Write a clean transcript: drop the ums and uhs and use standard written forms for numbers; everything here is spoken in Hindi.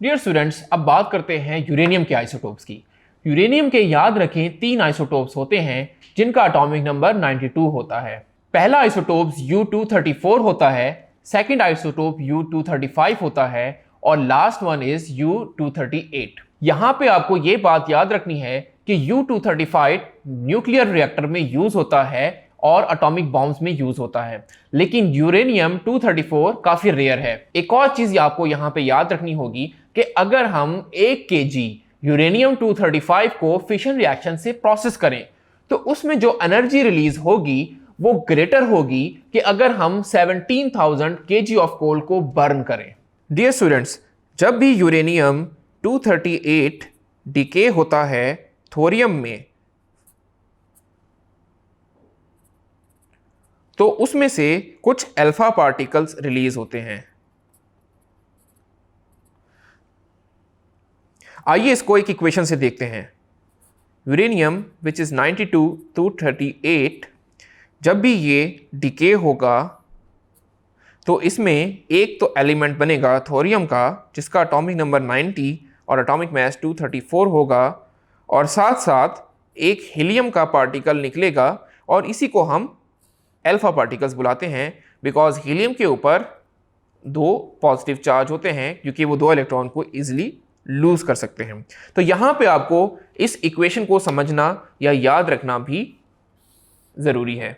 डियर स्टूडेंट्स, अब बात करते हैं यूरेनियम के आइसोटोप्स की। यूरेनियम के याद रखें 3 आइसोटोप्स होते हैं जिनका एटॉमिक नंबर 92 होता है। पहला आइसोटोप U234 होता है, सेकंड आइसोटोप U235 होता है और लास्ट वन इज U238। यहां पे आपको ये बात याद रखनी है कि U235 न्यूक्लियर रिएक्टर में यूज होता है और एटॉमिक बॉम्ब्स में यूज होता है, लेकिन यूरेनियम 234 काफी रेयर है। एक और चीज आपको यहां पे याद रखनी होगी कि अगर हम 1 kg यूरेनियम 235 को फिशन रिएक्शन से प्रोसेस करें तो उसमें जो एनर्जी रिलीज होगी वो ग्रेटर होगी कि अगर हम 17,000 kg ऑफ कोल को बर्न करें। डियर स्टूडेंट्स, जब भी यूरेनियम 238 डिके होता है थोरियम में, तो उसमें से कुछ अल्फा पार्टिकल्स रिलीज होते हैं। आइए इसको एक इक्वेशन से देखते हैं। यूरेनियम विच इज 92 to 38, जब भी ये डिके होगा तो इसमें एक तो एलिमेंट बनेगा थोरियम का जिसका एटॉमिक नंबर 90 और एटॉमिक मास 234 होगा, और साथ साथ एक हीलियम का पार्टिकल निकलेगा और इसी को हम अल्फा पार्टिकल्स बुलाते हैं, बिकॉज हीलियम के ऊपर 2 पॉजिटिव चार्ज होते हैं क्योंकि वो 2 इलेक्ट्रॉन को इजीली लूज कर सकते हैं। तो यहां पे आपको इस इक्वेशन को समझना या याद रखना भी जरूरी है।